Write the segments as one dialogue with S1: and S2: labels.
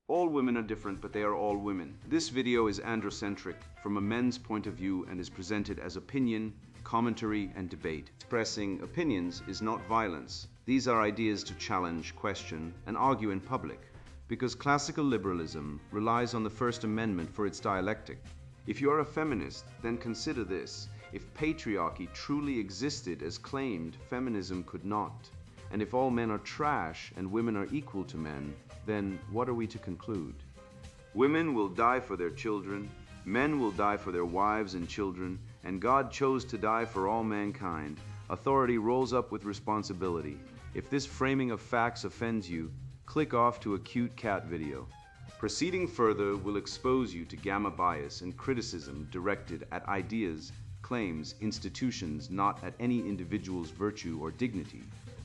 S1: All women are different, but they are all women. This video is androcentric from a men's point of view and is presented as opinion, commentary, and debate. Expressing opinions is not violence. These are ideas to challenge, question, and argue in public, because classical liberalism relies on the First Amendment for its dialectic. If you are a feminist, then consider this. If patriarchy truly existed as claimed, feminism could not. And if all men are trash and women are equal to men, then what are we to conclude? Women will die for their children, men will die for their wives and children, and God chose to die for all mankind. Authority rolls up with responsibility. If this framing of facts offends you, click off to a cute cat video. Proceeding further will expose you to gamma bias and criticism directed at ideas, claims, institutions, not at any individual's virtue or dignity.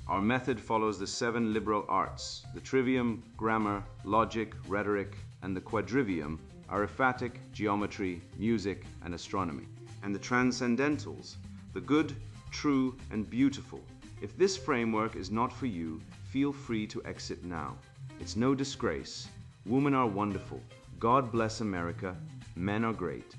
S1: Our method follows the 7 liberal arts. The trivium, grammar, logic, rhetoric, and the quadrivium, arithmetic, geometry, music, and astronomy. And the transcendentals, the good, true, and beautiful. If this framework is not for you, feel free to exit now. It's no disgrace. Women are wonderful. God bless America. Men are great.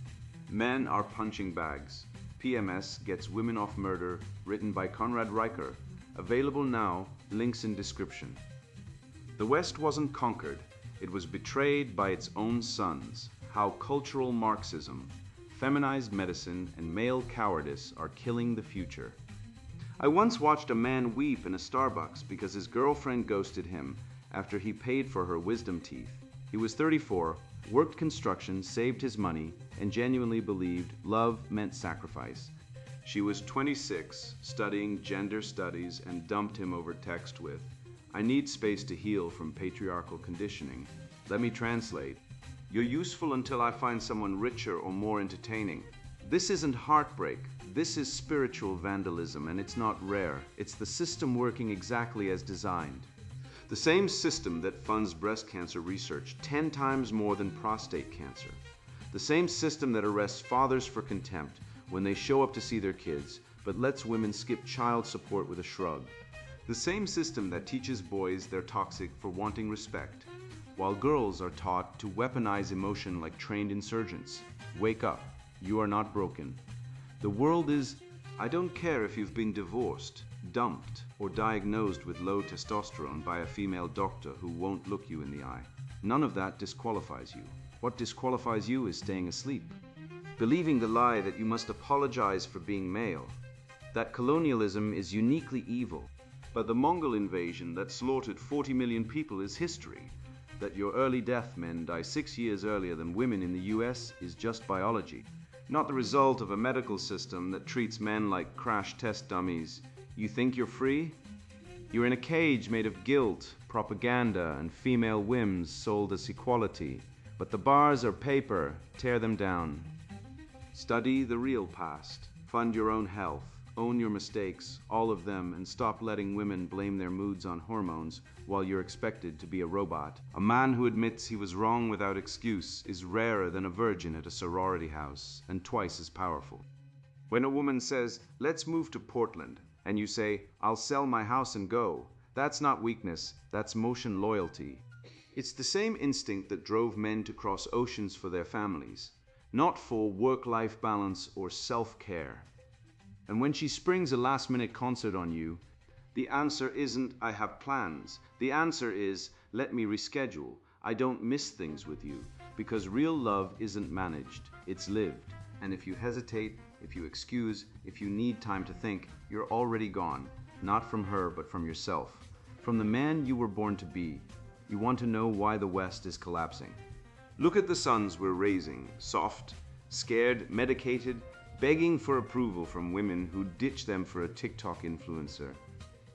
S1: Men are punching bags. PMS Gets Women Off Murder, written by Conrad Riker. Available now, links in description. The West wasn't conquered, it was betrayed by its own sons. How cultural Marxism, feminized medicine, and male cowardice are killing the future. I once watched a man weep in a Starbucks because his girlfriend ghosted him after he paid for her wisdom teeth. He was 34, worked construction, saved his money, and genuinely believed love meant sacrifice. She was 26, studying gender studies, and dumped him over text with, "I need space to heal from patriarchal conditioning. Let me translate. You're useful until I find someone richer or more entertaining." This isn't heartbreak. This is spiritual vandalism, and it's not rare. It's the system working exactly as designed. The same system that funds breast cancer research 10 times more than prostate cancer. The same system that arrests fathers for contempt when they show up to see their kids, but lets women skip child support with a shrug. The same system that teaches boys they're toxic for wanting respect, while girls are taught to weaponize emotion like trained insurgents. Wake up, you are not broken. The world is, I don't care if you've been divorced, dumped, or diagnosed with low testosterone by a female doctor who won't look you in the eye. None of that disqualifies you. What disqualifies you is staying asleep. Believing the lie that you must apologize for being male, that colonialism is uniquely evil, but the Mongol invasion that slaughtered 40 million people is history, that your early death men die 6 years earlier than women in the US is just biology, not the result of a medical system that treats men like crash test dummies. You think you're free? You're in a cage made of guilt, propaganda, and female whims sold as equality, but the bars are paper. Tear them down. Study the real past, fund your own health, own your mistakes, all of them, and stop letting women blame their moods on hormones while you're expected to be a robot. A man who admits he was wrong without excuse is rarer than a virgin at a sorority house, and twice as powerful. When a woman says, "Let's move to Portland," and you say, "I'll sell my house and go," that's not weakness, that's motion loyalty. It's the same instinct that drove men to cross oceans for their families, not for work-life balance or self-care. And when she springs a last-minute concert on you, the answer isn't, "I have plans." The answer is, "Let me reschedule. I don't miss things with you." Because real love isn't managed, it's lived. And if you hesitate, if you excuse, if you need time to think, you're already gone. Not from her, but from yourself. From the man you were born to be. You want to know why the West is collapsing. Look at the sons we're raising, soft, scared, medicated, begging for approval from women who ditch them for a TikTok influencer.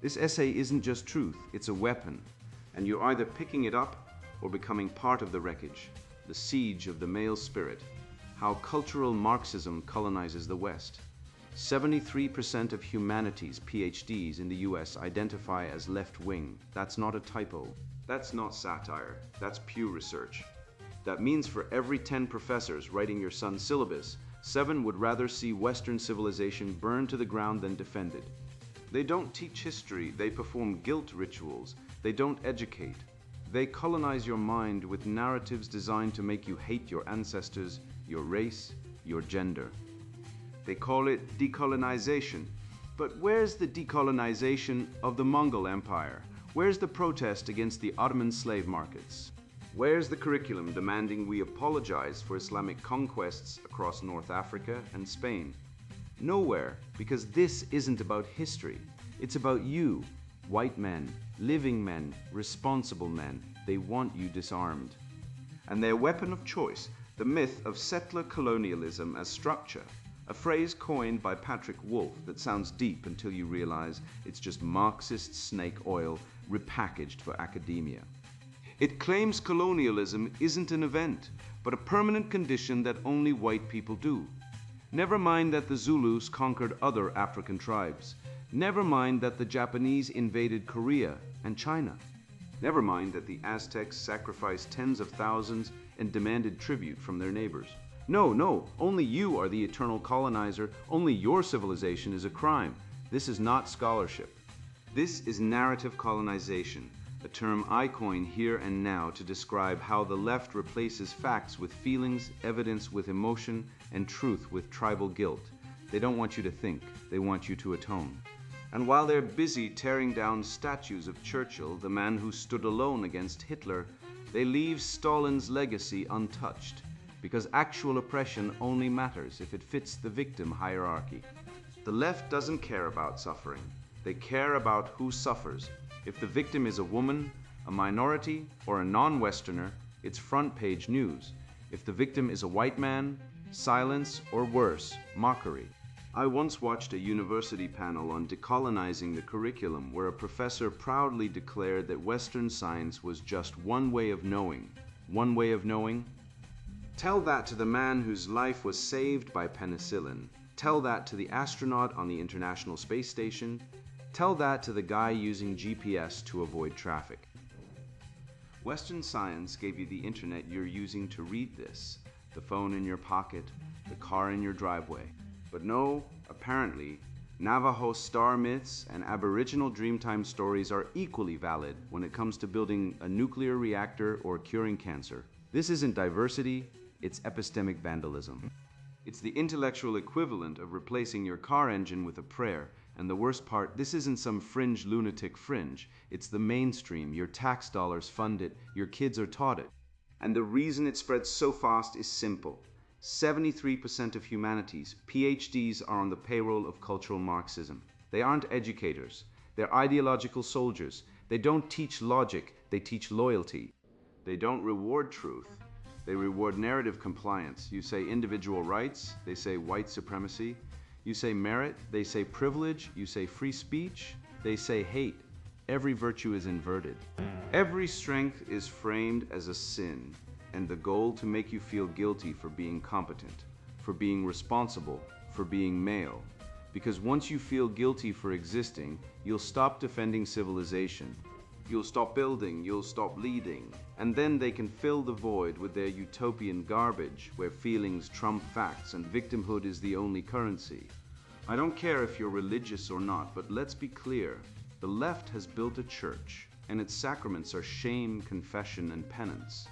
S1: This essay isn't just truth, it's a weapon, and you're either picking it up or becoming part of the wreckage, the siege of the male spirit. How cultural Marxism colonizes the West. 73% of humanities PhDs in the US identify as left-wing. That's not a typo. That's not satire. That's Pew Research. That means for every 10 professors writing your son's syllabus, 7 would rather see Western civilization burned to the ground than defended. They don't teach history, they perform guilt rituals. They don't educate. They colonize your mind with narratives designed to make you hate your ancestors, your race, your gender. They call it decolonization. But where's the decolonization of the Mongol Empire? Where's the protest against the Ottoman slave markets? Where's the curriculum demanding we apologize for Islamic conquests across North Africa and Spain? Nowhere, because this isn't about history. It's about you, white men, living men, responsible men. They want you disarmed. And their weapon of choice, the myth of settler colonialism as structure, a phrase coined by Patrick Wolfe that sounds deep until you realize it's just Marxist snake oil repackaged for academia. It claims colonialism isn't an event, but a permanent condition that only white people do. Never mind that the Zulus conquered other African tribes. Never mind that the Japanese invaded Korea and China. Never mind that the Aztecs sacrificed tens of thousands and demanded tribute from their neighbors. No, only you are the eternal colonizer. Only your civilization is a crime. This is not scholarship. This is narrative colonization, a term I coin here and now to describe how the left replaces facts with feelings, evidence with emotion, and truth with tribal guilt. They don't want you to think, they want you to atone. And while they're busy tearing down statues of Churchill, the man who stood alone against Hitler, they leave Stalin's legacy untouched, because actual oppression only matters if it fits the victim hierarchy. The left doesn't care about suffering. They care about who suffers. If the victim is a woman, a minority, or a non-Westerner, it's front-page news. If the victim is a white man, silence, or worse, mockery. I once watched a university panel on decolonizing the curriculum where a professor proudly declared that Western science was just one way of knowing. One way of knowing? Tell that to the man whose life was saved by penicillin. Tell that to the astronaut on the International Space Station. Tell that to the guy using GPS to avoid traffic. Western science gave you the internet you're using to read this, the phone in your pocket, the car in your driveway. But no, apparently, Navajo star myths and Aboriginal Dreamtime stories are equally valid when it comes to building a nuclear reactor or curing cancer. This isn't diversity, it's epistemic vandalism. It's the intellectual equivalent of replacing your car engine with a prayer. And the worst part, this isn't some fringe lunatic fringe. It's the mainstream. Your tax dollars fund it. Your kids are taught it. And the reason it spreads so fast is simple. 73% of humanities, PhDs, are on the payroll of cultural Marxism. They aren't educators. They're ideological soldiers. They don't teach logic. They teach loyalty. They don't reward truth. They reward narrative compliance. You say individual rights. They say white supremacy. You say merit, they say privilege. You say free speech, they say hate. Every virtue is inverted. Every strength is framed as a sin, and the goal to make you feel guilty for being competent, for being responsible, for being male. Because once you feel guilty for existing, you'll stop defending civilization. You'll stop building, you'll stop leading. And then they can fill the void with their utopian garbage, where feelings trump facts and victimhood is the only currency. I don't care if you're religious or not, but let's be clear. The left has built a church, and its sacraments are shame, confession, and penance.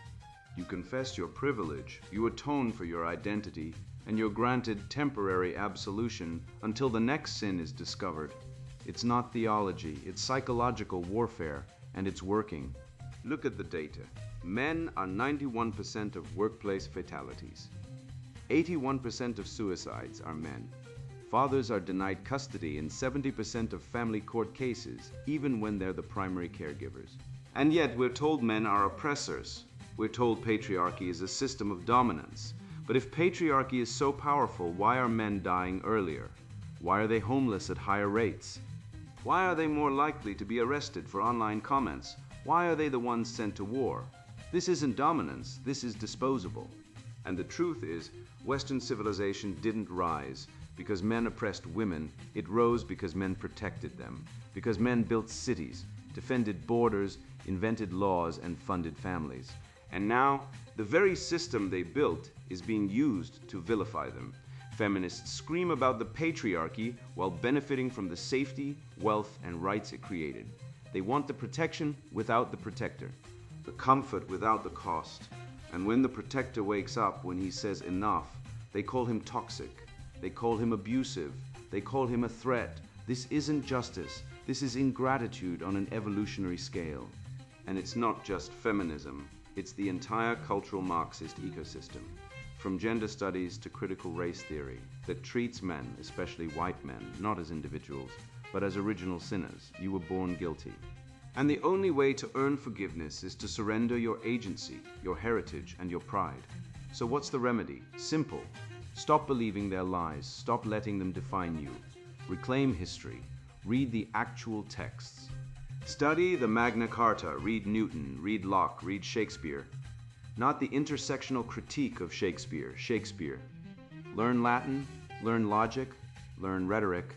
S1: You confess your privilege, you atone for your identity, and you're granted temporary absolution until the next sin is discovered. It's not theology, it's psychological warfare, and it's working. Look at the data. Men are 91% of workplace fatalities. 81% of suicides are men. Fathers are denied custody in 70% of family court cases, even when they're the primary caregivers. And yet we're told men are oppressors. We're told patriarchy is a system of dominance. But if patriarchy is so powerful, why are men dying earlier? Why are they homeless at higher rates? Why are they more likely to be arrested for online comments? Why are they the ones sent to war? This isn't dominance, this is disposable. And the truth is, Western civilization didn't rise because men oppressed women. It rose because men protected them, because men built cities, defended borders, invented laws, and funded families. And now, the very system they built is being used to vilify them. Feminists scream about the patriarchy while benefiting from the safety, wealth, and rights it created. They want the protection without the protector. the comfort without the cost. And when the protector wakes up when he says enough, they call him toxic, they call him abusive, they call him a threat. This isn't justice, this is ingratitude on an evolutionary scale. And it's not just feminism, it's the entire cultural Marxist ecosystem, from gender studies to critical race theory, that treats men, especially white men, not as individuals, but as original sinners. You were born guilty. And the only way to earn forgiveness is to surrender your agency, your heritage, and your pride. So what's the remedy? Simple. Stop believing their lies. Stop letting them define you. Reclaim history. Read the actual texts. Study the Magna Carta. Read Newton. Read Locke. Read Shakespeare. Not the intersectional critique of Shakespeare. Shakespeare. Learn Latin. Learn logic. Learn rhetoric.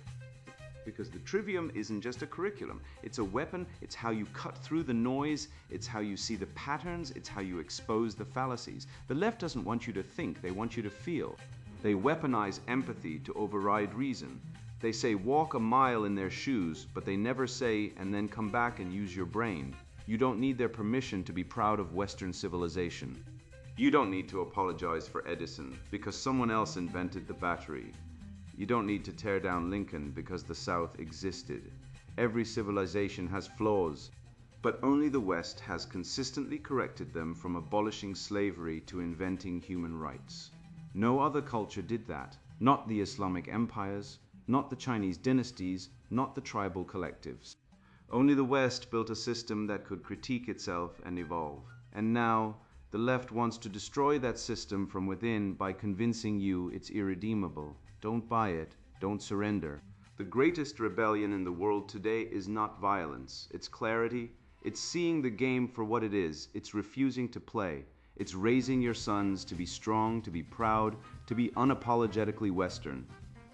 S1: Because the trivium isn't just a curriculum. It's a weapon. It's how you cut through the noise. It's how you see the patterns. It's how you expose the fallacies. The left doesn't want you to think. They want you to feel. They weaponize empathy to override reason. They say walk a mile in their shoes, but they never say and then come back and use your brain. You don't need their permission to be proud of Western civilization. You don't need to apologize for Edison because someone else invented the battery. You don't need to tear down Lincoln because the South existed. Every civilization has flaws, but only the West has consistently corrected them, from abolishing slavery to inventing human rights. No other culture did that. Not the Islamic empires, not the Chinese dynasties, not the tribal collectives. Only the West built a system that could critique itself and evolve. And now, the left wants to destroy that system from within by convincing you it's irredeemable. Don't buy it. Don't surrender. The greatest rebellion in the world today is not violence. It's clarity. It's seeing the game for what it is. It's refusing to play. It's raising your sons to be strong, to be proud, to be unapologetically Western.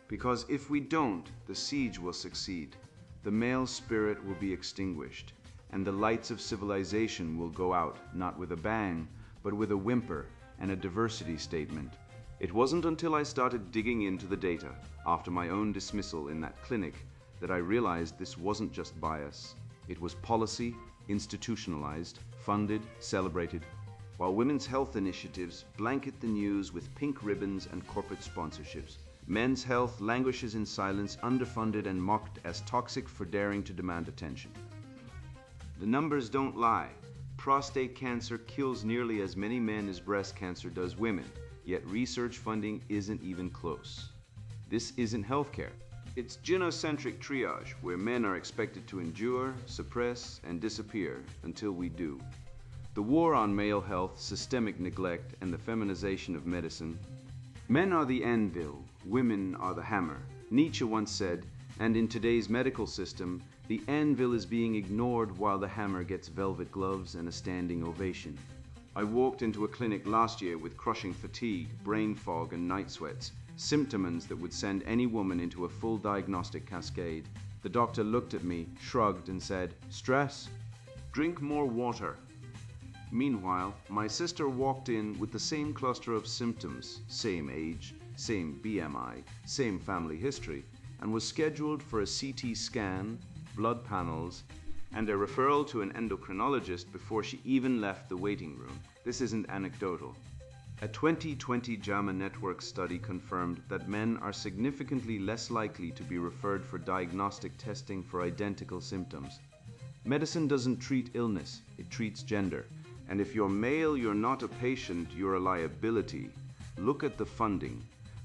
S1: Because if we don't, the siege will succeed. The male spirit will be extinguished, and the lights of civilization will go out, not with a bang, but with a whimper and a diversity statement. It wasn't until I started digging into the data, after my own dismissal in that clinic, that I realized this wasn't just bias. It was policy, institutionalized, funded, celebrated, while women's health initiatives blanket the news with pink ribbons and corporate sponsorships. Men's health languishes in silence, underfunded and mocked as toxic for daring to demand attention. The numbers don't lie. Prostate cancer kills nearly as many men as breast cancer does women, yet research funding isn't even close. This isn't healthcare. It's gynocentric triage, where men are expected to endure, suppress, and disappear until we do. The war on male health, systemic neglect, and the feminization of medicine. Men are the anvil, women are the hammer. Nietzsche once said, and in today's medical system, the anvil is being ignored while the hammer gets velvet gloves and a standing ovation. I walked into a clinic last year with crushing fatigue, brain fog, and night sweats, symptoms that would send any woman into a full diagnostic cascade. The doctor looked at me, shrugged, and said, "Stress? Drink more water." Meanwhile, my sister walked in with the same cluster of symptoms, same age, same BMI, same family history, and was scheduled for a CT scan, blood panels, and a referral to an endocrinologist before she even left the waiting room. This isn't anecdotal. A 2020 JAMA Network study confirmed that men are significantly less likely to be referred for diagnostic testing for identical symptoms. Medicine doesn't treat illness, it treats gender. And if you're male, you're not a patient, you're a liability. Look at the funding.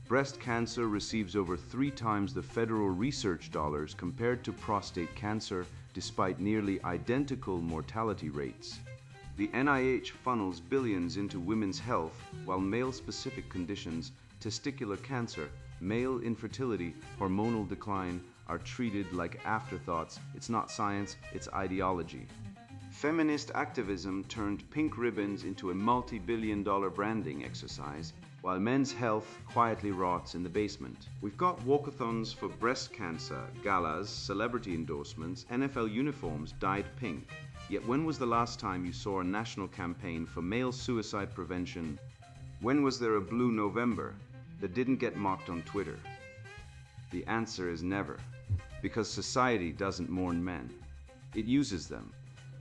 S1: Breast cancer receives over 3 times the federal research dollars compared to prostate cancer, despite nearly identical mortality rates. The NIH funnels billions into women's health, while male-specific conditions, testicular cancer, male infertility, hormonal decline, are treated like afterthoughts. It's not science, it's ideology. Feminist activism turned pink ribbons into a multi-billion-dollar branding exercise, while men's health quietly rots in the basement. We've got walkathons for breast cancer, galas, celebrity endorsements, NFL uniforms dyed pink. Yet when was the last time you saw a national campaign for male suicide prevention? When was there a Blue November that didn't get mocked on Twitter? The answer is never, because society doesn't mourn men. It uses them.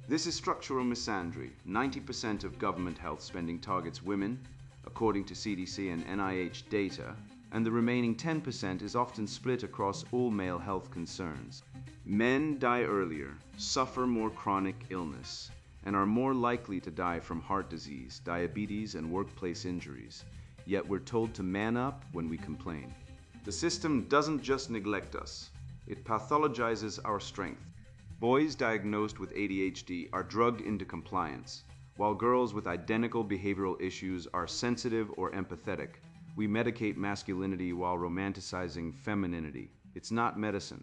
S1: This is structural misandry. 90% of government health spending targets women, according to CDC and NIH data, and the remaining 10% is often split across all male health concerns. Men die earlier, suffer more chronic illness, and are more likely to die from heart disease, diabetes, and workplace injuries. Yet we're told to man up when we complain. The system doesn't just neglect us, it pathologizes our strength. Boys diagnosed with ADHD are drugged into compliance, while girls with identical behavioral issues are sensitive or empathetic. We medicate masculinity while romanticizing femininity. It's not medicine.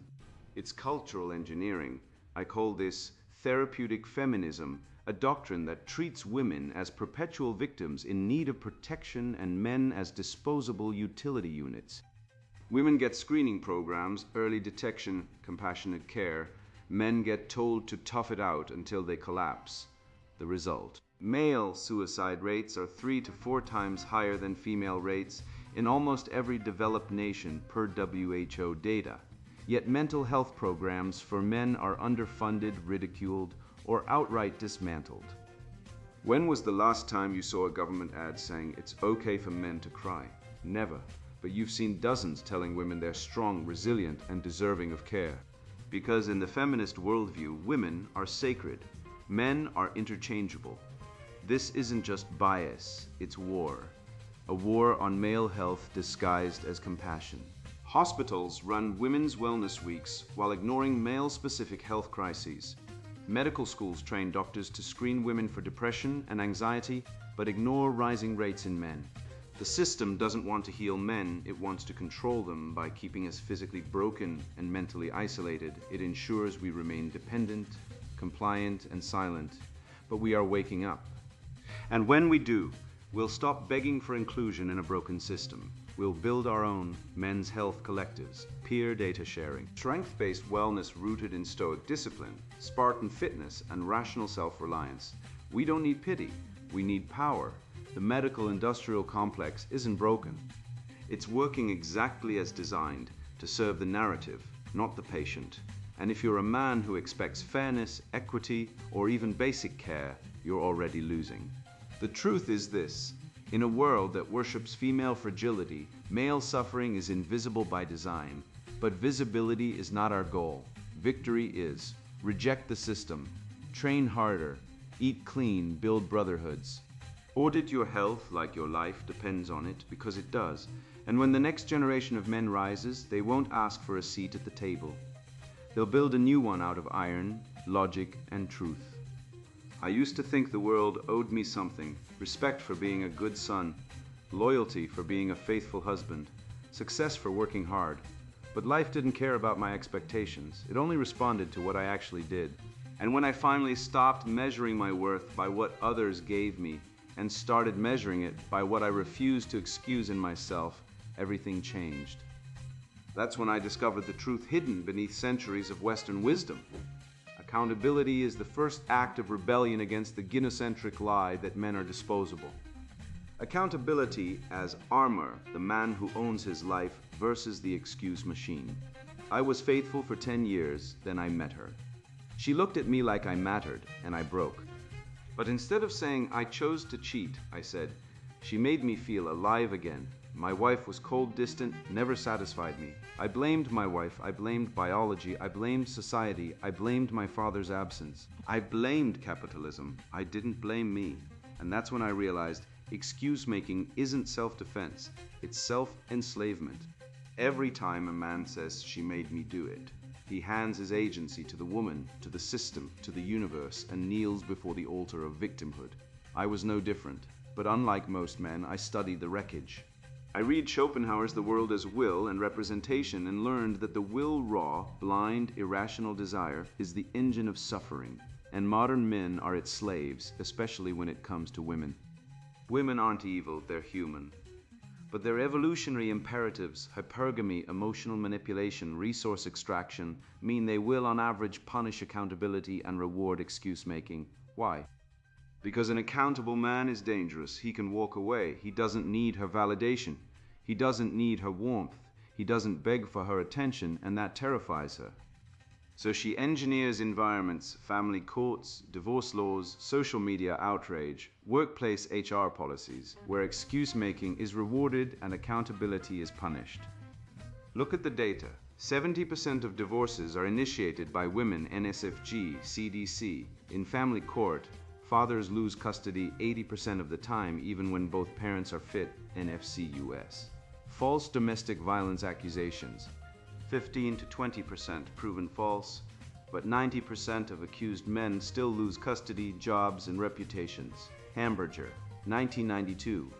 S1: It's cultural engineering. I call this therapeutic feminism, a doctrine that treats women as perpetual victims in need of protection and men as disposable utility units. Women get screening programs, early detection, compassionate care. Men get told to tough it out until they collapse. The result: male suicide rates are 3 to 4 times higher than female rates in almost every developed nation per WHO data. Yet mental health programs for men are underfunded, ridiculed, or outright dismantled. When was the last time you saw a government ad saying it's okay for men to cry? Never. But you've seen dozens telling women they're strong, resilient, and deserving of care. Because in the feminist worldview, women are sacred. Men are interchangeable. This isn't just bias, it's war. A war on male health disguised as compassion. Hospitals run women's wellness weeks while ignoring male-specific health crises. Medical schools train doctors to screen women for depression and anxiety, but ignore rising rates in men. The system doesn't want to heal men, it wants to control them by keeping us physically broken and mentally isolated. It ensures we remain dependent, compliant, and silent, but we are waking up. And when we do, we'll stop begging for inclusion in a broken system. We'll build our own men's health collectives, peer data sharing, strength-based wellness rooted in stoic discipline, Spartan fitness, and rational self-reliance. We don't need pity, we need power. The medical-industrial complex isn't broken. It's working exactly as designed to serve the narrative, not the patient. And if you're a man who expects fairness, equity, or even basic care, you're already losing. The truth is this: in a world that worships female fragility, male suffering is invisible by design. But visibility is not our goal. Victory is. Reject the system. Train harder. Eat clean. Build brotherhoods. Audit your health like your life depends on it, because it does. And when the next generation of men rises, they won't ask for a seat at the table. They'll build a new one out of iron, logic, and truth. I used to think the world owed me something: respect for being a good son, loyalty for being a faithful husband, success for working hard. But life didn't care about my expectations. It only responded to what I actually did. And when I finally stopped measuring my worth by what others gave me and started measuring it by what I refused to excuse in myself, everything changed. That's when I discovered the truth hidden beneath centuries of Western wisdom. Accountability is the first act of rebellion against the gynocentric lie that men are disposable. Accountability as armor, the man who owns his life versus the excuse machine. I was faithful for 10 years, then I met her. She looked at me like I mattered, and I broke. But instead of saying I chose to cheat, I said, she made me feel alive again. My wife was cold, distant, never satisfied me. I blamed my wife, I blamed biology, I blamed society, I blamed my father's absence. I blamed capitalism, I didn't blame me. And that's when I realized excuse-making isn't self-defense, it's self-enslavement. Every time a man says she made me do it, he hands his agency to the woman, to the system, to the universe, and kneels before the altar of victimhood. I was no different, but unlike most men, I studied the wreckage. I read Schopenhauer's The World as Will and Representation and learned that the will-raw, blind, irrational desire is the engine of suffering, and modern men are its slaves, especially when it comes to women. Women aren't evil, they're human. But their evolutionary imperatives, hypergamy, emotional manipulation, resource extraction, mean they will on average punish accountability and reward excuse-making. Why? Because an accountable man is dangerous. He can walk away. He doesn't need her validation. He doesn't need her warmth. He doesn't beg for her attention, and that terrifies her. So she engineers environments, family courts, divorce laws, social media outrage, workplace HR policies, where excuse making is rewarded and accountability is punished. Look at the data. 70% of divorces are initiated by women NSFG, CDC. In family court, fathers lose custody 80% of the time even when both parents are fit, NFC US. False domestic violence accusations. 15 to 20% proven false, but 90% of accused men still lose custody, jobs, and reputations. Hamburger, 1992.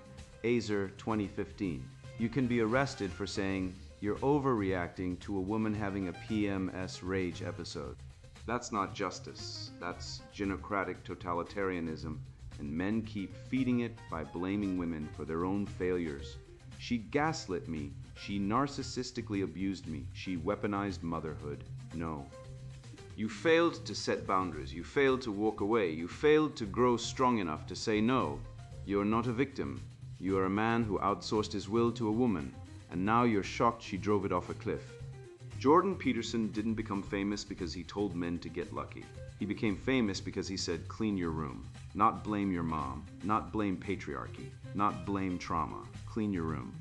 S1: Azer, 2015. You can be arrested for saying you're overreacting to a woman having a PMS rage episode. That's not justice. That's genocratic totalitarianism, and men keep feeding it by blaming women for their own failures. She gaslit me. She narcissistically abused me. She weaponized motherhood. No. You failed to set boundaries. You failed to walk away. You failed to grow strong enough to say no. You're not a victim. You are a man who outsourced his will to a woman, and now you're shocked she drove it off a cliff. Jordan Peterson didn't become famous because he told men to get lucky. He became famous because he said, clean your room. Not blame your mom. Not blame patriarchy. Not blame trauma. Clean your room.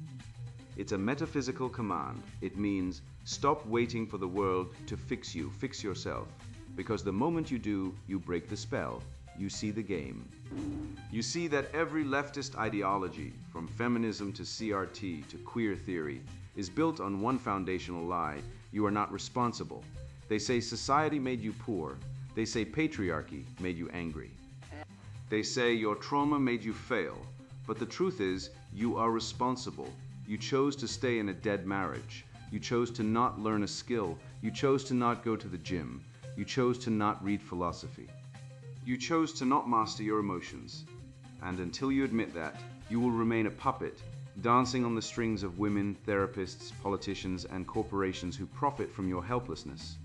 S1: It's a metaphysical command. It means stop waiting for the world to fix you. Fix yourself. Because the moment you do, you break the spell. You see the game. You see that every leftist ideology, from feminism to CRT to queer theory, is built on one foundational lie: you are not responsible. They say society made you poor. They say patriarchy made you angry. They say your trauma made you fail. But the truth is, you are responsible. You chose to stay in a dead marriage. You chose to not learn a skill. You chose to not go to the gym. You chose to not read philosophy. You chose to not master your emotions. And until you admit that, you will remain a puppet, dancing on the strings of women, therapists, politicians, and corporations who profit from your helplessness.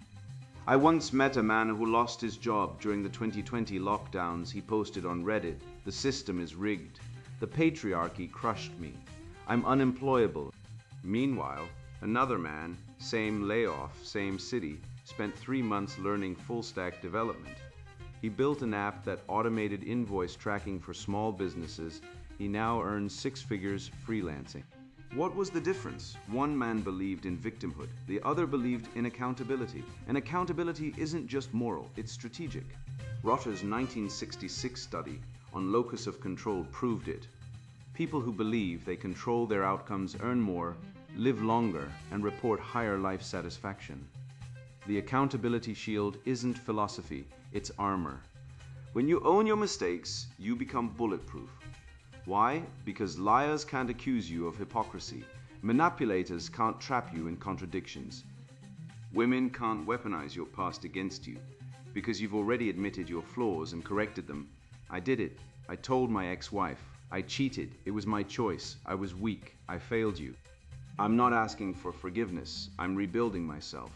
S1: I once met a man who lost his job during the 2020 lockdowns. He posted on Reddit, "The system is rigged. The patriarchy crushed me. I'm unemployable." Meanwhile, another man, same layoff, same city, spent 3 months learning full-stack development. He built an app that automated invoice tracking for small businesses. He now earns 6 figures freelancing. What was the difference? One man believed in victimhood. The other believed in accountability. And accountability isn't just moral, it's strategic. Rotter's 1966 study on locus of control proved it. People who believe they control their outcomes earn more, live longer, and report higher life satisfaction. The accountability shield isn't philosophy, it's armor. When you own your mistakes, you become bulletproof. Why? Because liars can't accuse you of hypocrisy. Manipulators can't trap you in contradictions. Women can't weaponize your past against you, because you've already admitted your flaws and corrected them. I did it. I told my ex-wife. I cheated. It was my choice. I was weak. I failed you. I'm not asking for forgiveness. I'm rebuilding myself.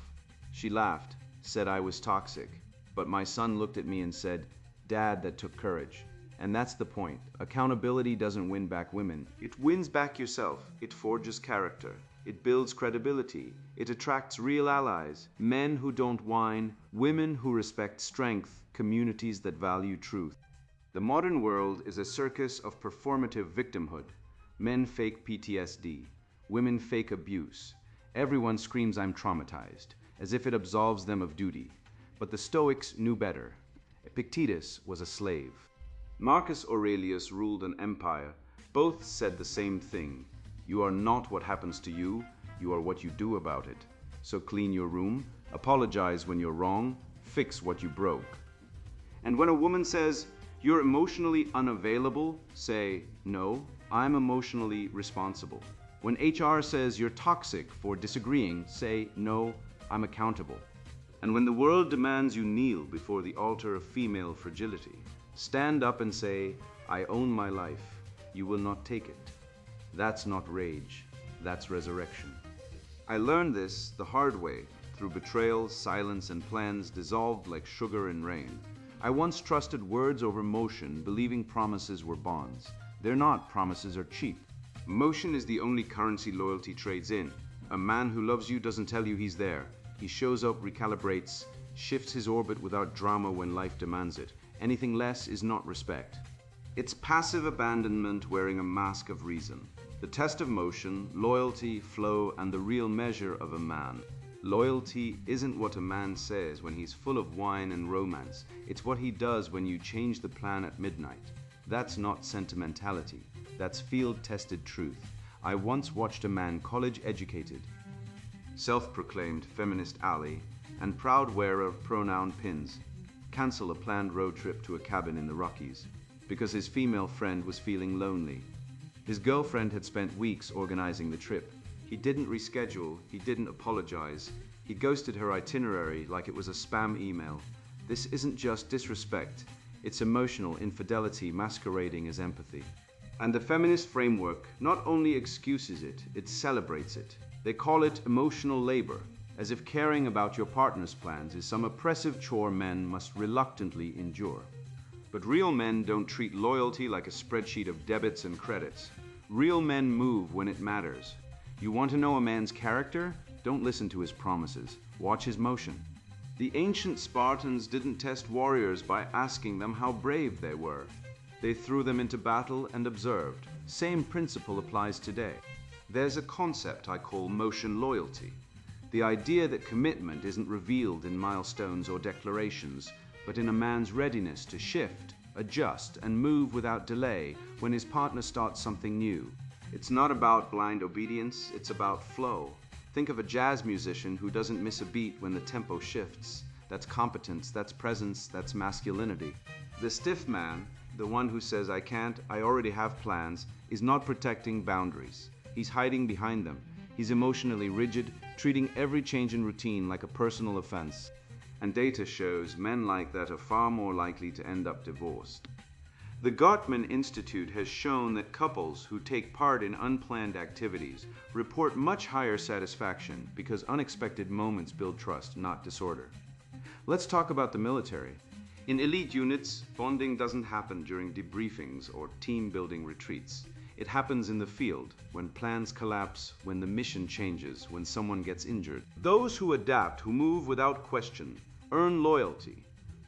S1: She laughed, said I was toxic. But my son looked at me and said, "Dad, that took courage." And that's the point. Accountability doesn't win back women. It wins back yourself. It forges character. It builds credibility. It attracts real allies. Men who don't whine. Women who respect strength. Communities that value truth. The modern world is a circus of performative victimhood. Men fake PTSD. Women fake abuse. Everyone screams "I'm traumatized," as if it absolves them of duty. But the Stoics knew better. Epictetus was a slave. Marcus Aurelius ruled an empire. Both said the same thing. You are not what happens to you, you are what you do about it. So clean your room, apologize when you're wrong, fix what you broke. And when a woman says, "You're emotionally unavailable," say, "No, I'm emotionally responsible." When HR says you're toxic for disagreeing, say, "No, I'm accountable." And when the world demands you kneel before the altar of female fragility, stand up and say, "I own my life. You will not take it." That's not rage. That's resurrection. I learned this the hard way, through betrayal, silence, and plans dissolved like sugar in rain. I once trusted words over motion, believing promises were bonds. They're not. Promises are cheap. Motion is the only currency loyalty trades in. A man who loves you doesn't tell you he's there. He shows up, recalibrates, shifts his orbit without drama when life demands it. Anything less is not respect. It's passive abandonment wearing a mask of reason. The test of motion, loyalty, flow, and the real measure of a man. Loyalty isn't what a man says when he's full of wine and romance. It's what he does when you change the plan at midnight. That's not sentimentality. That's field-tested truth. I once watched a man college-educated, self-proclaimed feminist ally, and proud wearer of pronoun pins, cancel a planned road trip to a cabin in the Rockies because his female friend was feeling lonely. His girlfriend had spent weeks organizing the trip. He didn't reschedule, he didn't apologize. He ghosted her itinerary like it was a spam email. This isn't just disrespect, it's emotional infidelity masquerading as empathy. And the feminist framework not only excuses it, it celebrates it. They call it emotional labor, as if caring about your partner's plans is some oppressive chore men must reluctantly endure. But real men don't treat loyalty like a spreadsheet of debits and credits. Real men move when it matters. You want to know a man's character? Don't listen to his promises. Watch his motion. The ancient Spartans didn't test warriors by asking them how brave they were. They threw them into battle and observed. Same principle applies today. There's a concept I call motion loyalty. The idea that commitment isn't revealed in milestones or declarations, but in a man's readiness to shift, adjust, and move without delay when his partner starts something new. It's not about blind obedience, it's about flow. Think of a jazz musician who doesn't miss a beat when the tempo shifts. That's competence, that's presence, that's masculinity. The stiff man, the one who says, I can't, I already have plans, is not protecting boundaries. He's hiding behind them. He's emotionally rigid, treating every change in routine like a personal offense. And data shows men like that are far more likely to end up divorced. The Gottman Institute has shown that couples who take part in unplanned activities report much higher satisfaction because unexpected moments build trust, not disorder. Let's talk about the military. In elite units, bonding doesn't happen during debriefings or team-building retreats. It happens in the field, when plans collapse, when the mission changes, when someone gets injured. Those who adapt, who move without question, earn loyalty.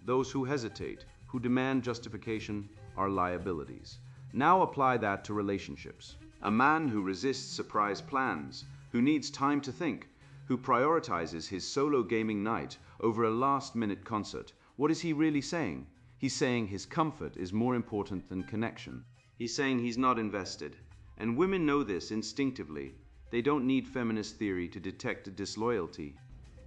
S1: Those who hesitate, who demand justification, are liabilities. Now apply that to relationships. A man who resists surprise plans, who needs time to think, who prioritizes his solo gaming night over a last-minute concert, what is he really saying? He's saying his comfort is more important than connection. He's saying he's not invested. And women know this instinctively. They don't need feminist theory to detect disloyalty.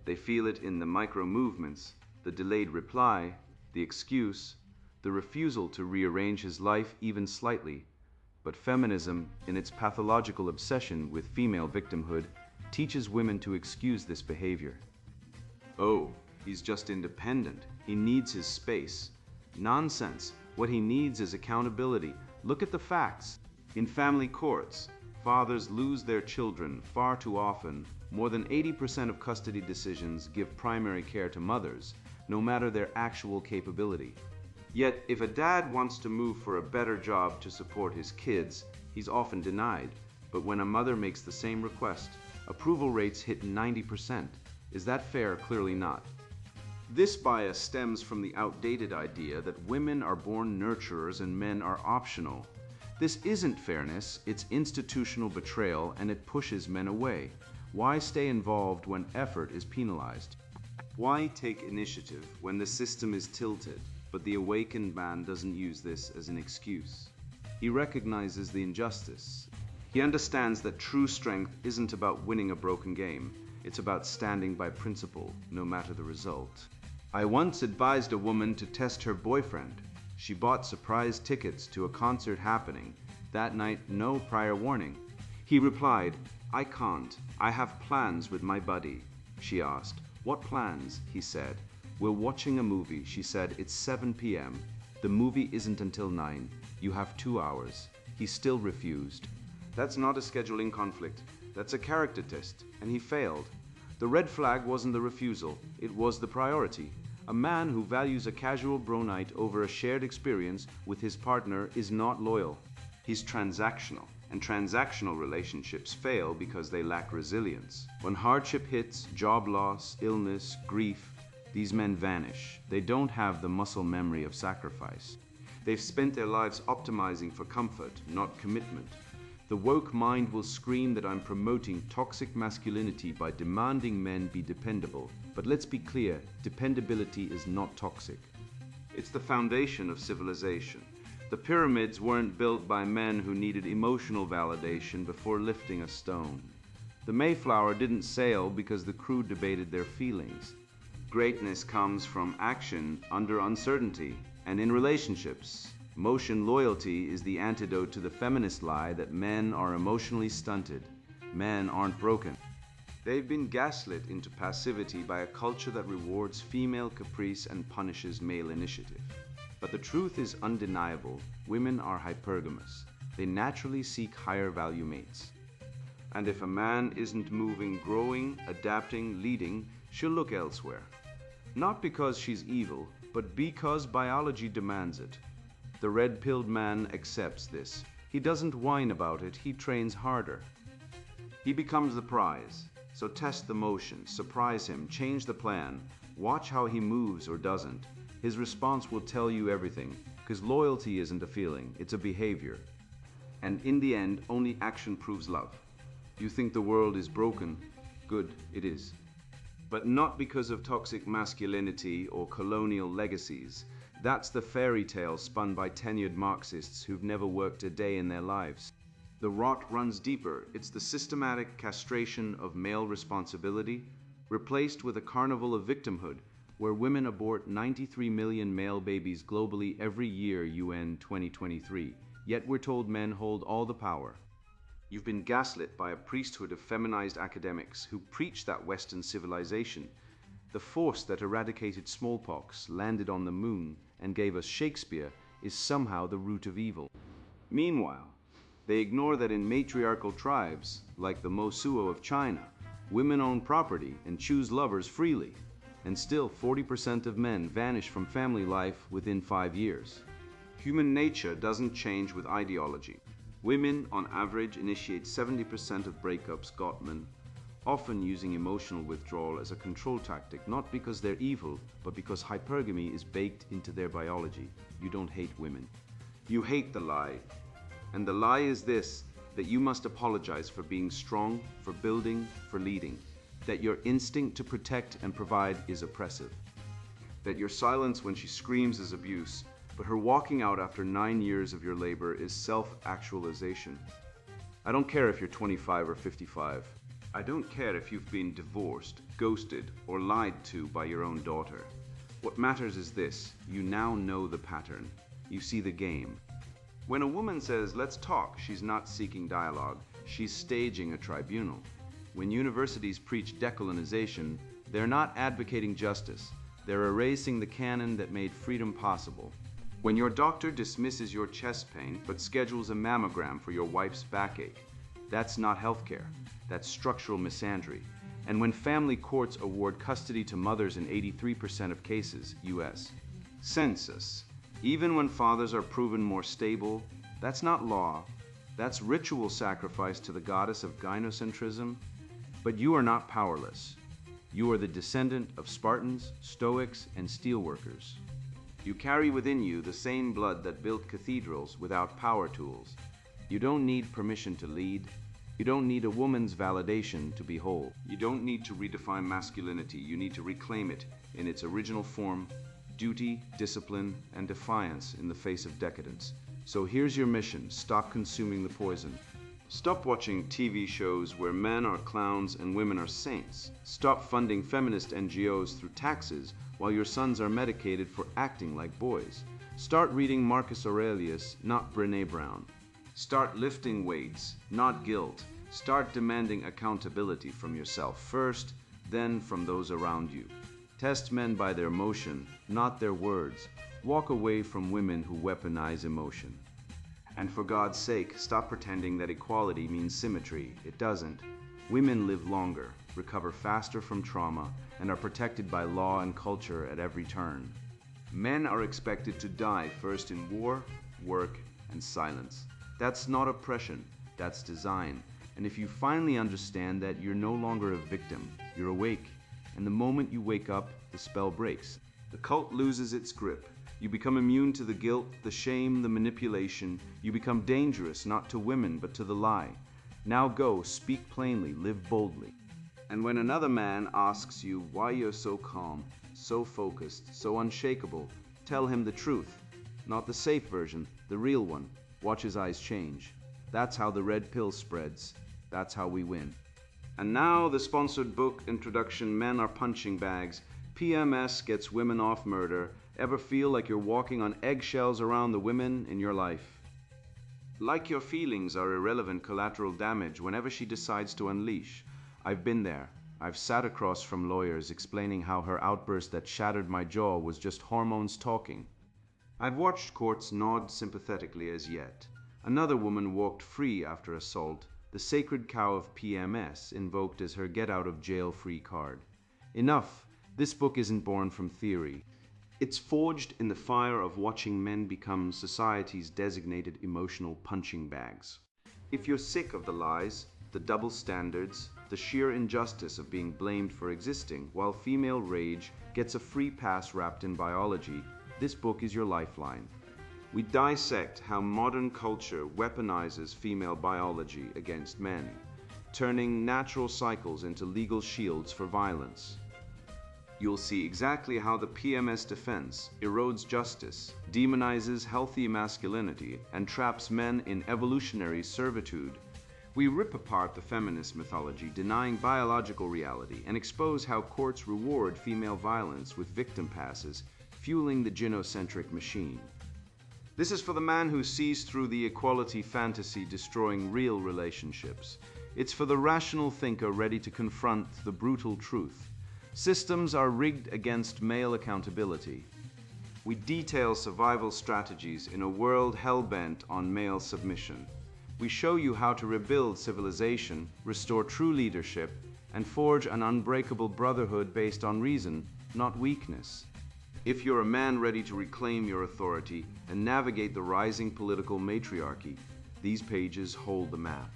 S1: They feel it in the micro movements, the delayed reply, the excuse, the refusal to rearrange his life even slightly. But feminism, in its pathological obsession with female victimhood, teaches women to excuse this behavior. Oh, he's just independent. He needs his space. Nonsense. What he needs is accountability. Look at the facts. In family courts, fathers lose their children far too often. More than 80% of custody decisions give primary care to mothers, no matter their actual capability. Yet, if a dad wants to move for a better job to support his kids, he's often denied. But when a mother makes the same request, approval rates hit 90%. Is that fair? Clearly not. This bias stems from the outdated idea that women are born nurturers and men are optional. This isn't fairness, it's institutional betrayal, and it pushes men away. Why stay involved when effort is penalized? Why take initiative when the system is tilted? But the awakened man doesn't use this as an excuse. He recognizes the injustice. He understands that true strength isn't about winning a broken game. It's about standing by principle, no matter the result. I once advised a woman to test her boyfriend. She bought surprise tickets to a concert happening. That night, no prior warning. He replied, I can't. I have plans with my buddy. She asked, what plans? He said. We're watching a movie. She said, it's 7 p.m. The movie isn't until 9. You have 2 hours. He still refused. That's not a scheduling conflict. That's a character test. And he failed. The red flag wasn't the refusal. It was the priority. A man who values a casual bro night over a shared experience with his partner is not loyal. He's transactional. And transactional relationships fail because they lack resilience. When hardship hits, job loss, illness, grief, These men vanish. They don't have the muscle memory of sacrifice. They've spent their lives optimizing for comfort, not commitment. The woke mind will scream that I'm promoting toxic masculinity by demanding men be dependable. But let's be clear, dependability is not toxic. It's the foundation of civilization. The pyramids weren't built by men who needed emotional validation before lifting a stone. The Mayflower didn't sail because the crew debated their feelings. Greatness comes from action under uncertainty. And in relationships, emotion loyalty is the antidote to the feminist lie that men are emotionally stunted. Men aren't broken. They've been gaslit into passivity by a culture that rewards female caprice and punishes male initiative. But the truth is undeniable. Women are hypergamous. They naturally seek higher value mates. And if a man isn't moving, growing, adapting, leading, she'll look elsewhere. Not because she's evil, but because biology demands it. The red-pilled man accepts this. He doesn't whine about it, he trains harder. He becomes the prize. So test the motion, surprise him, change the plan, watch how he moves or doesn't. His response will tell you everything, because loyalty isn't a feeling, it's a behavior. And in the end, only action proves love. You think the world is broken? Good, it is. But not because of toxic masculinity or colonial legacies. That's the fairy tale spun by tenured Marxists who've never worked a day in their lives. The rot runs deeper. It's the systematic castration of male responsibility, replaced with a carnival of victimhood, where women abort 93 million male babies globally every year, UN 2023. Yet we're told men hold all the power. You've been gaslit by a priesthood of feminized academics who preach that Western civilization, the force that eradicated smallpox, landed on the moon, and gave us Shakespeare, is somehow the root of evil. Meanwhile, they ignore that in matriarchal tribes, like the Mosuo of China, women own property and choose lovers freely. And still 40% of men vanish from family life within 5 years. Human nature doesn't change with ideology. Women, on average, initiate 70% of breakups, Gottman, often using emotional withdrawal as a control tactic, not because they're evil, but because hypergamy is baked into their biology. You don't hate women. You hate the lie. And the lie is this, that you must apologize for being strong, for building, for leading. That your instinct to protect and provide is oppressive. That your silence when she screams is abuse, but her walking out after 9 years of your labor is self-actualization. I don't care if you're 25 or 55. I don't care if you've been divorced, ghosted, or lied to by your own daughter. What matters is this, you now know the pattern. You see the game. When a woman says, let's talk, she's not seeking dialogue. She's staging a tribunal. When universities preach decolonization, they're not advocating justice. They're erasing the canon that made freedom possible. When your doctor dismisses your chest pain but schedules a mammogram for your wife's backache, that's not healthcare. That's structural misandry. And when family courts award custody to mothers in 83% of cases, US. Census. Even when fathers are proven more stable, that's not law. That's ritual sacrifice to the goddess of gynocentrism. But you are not powerless. You are the descendant of Spartans, Stoics, and steelworkers. You carry within you the same blood that built cathedrals without power tools. You don't need permission to lead. You don't need a woman's validation to be whole. You don't need to redefine masculinity. You need to reclaim it in its original form, duty, discipline, and defiance in the face of decadence. So here's your mission. Stop consuming the poison. Stop watching TV shows where men are clowns and women are saints. Stop funding feminist NGOs through taxes while your sons are medicated for acting like boys. Start reading Marcus Aurelius, not Brené Brown. Start lifting weights, not guilt. Start demanding accountability from yourself first, then from those around you. Test men by their motion, not their words. Walk away from women who weaponize emotion. And for God's sake, stop pretending that equality means symmetry. It doesn't. Women live longer, recover faster from trauma, and are protected by law and culture at every turn. Men are expected to die first in war, work, and silence. That's not oppression, that's design. And if you finally understand that, you're no longer a victim, you're awake, and the moment you wake up, the spell breaks. The cult loses its grip. You become immune to the guilt, the shame, the manipulation. You become dangerous, not to women, but to the lie. Now go, speak plainly, live boldly. And when another man asks you why you're so calm, so focused, so unshakable, tell him the truth. Not the safe version, the real one. Watch his eyes change. That's how the red pill spreads. That's how we win. And now the sponsored book introduction, Men Are Punching Bags. PMS Gets Women Off Murder. Ever feel like you're walking on eggshells around the women in your life? Like your feelings are irrelevant collateral damage whenever she decides to unleash. I've been there. I've sat across from lawyers explaining how her outburst that shattered my jaw was just hormones talking. I've watched courts nod sympathetically as yet. Another woman walked free after assault, the sacred cow of PMS invoked as her get-out-of-jail-free card. Enough. This book isn't born from theory. It's forged in the fire of watching men become society's designated emotional punching bags. If you're sick of the lies, the double standards, the sheer injustice of being blamed for existing, while female rage gets a free pass wrapped in biology, this book is your lifeline. We dissect how modern culture weaponizes female biology against men, turning natural cycles into legal shields for violence. You'll see exactly how the PMS defense erodes justice, demonizes healthy masculinity, and traps men in evolutionary servitude. We rip apart the feminist mythology, denying biological reality, and expose how courts reward female violence with victim passes, fueling the gynocentric machine. This is for the man who sees through the equality fantasy destroying real relationships. It's for the rational thinker ready to confront the brutal truth. Systems are rigged against male accountability. We detail survival strategies in a world hell-bent on male submission. We show you how to rebuild civilization, restore true leadership, and forge an unbreakable brotherhood based on reason, not weakness. If you're a man ready to reclaim your authority and navigate the rising political matriarchy, these pages hold the map.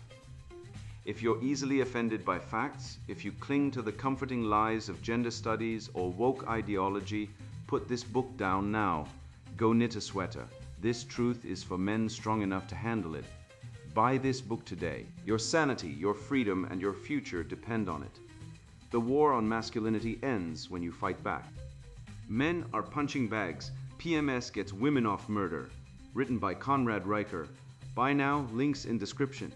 S1: If you're easily offended by facts, if you cling to the comforting lies of gender studies or woke ideology, put this book down now. Go knit a sweater. This truth is for men strong enough to handle it. Buy this book today. Your sanity, your freedom, and your future depend on it. The war on masculinity ends when you fight back. Men Are Punching Bags. PMS Gets Women Off Murder. Written by Conrad Riker. Buy now, links in description.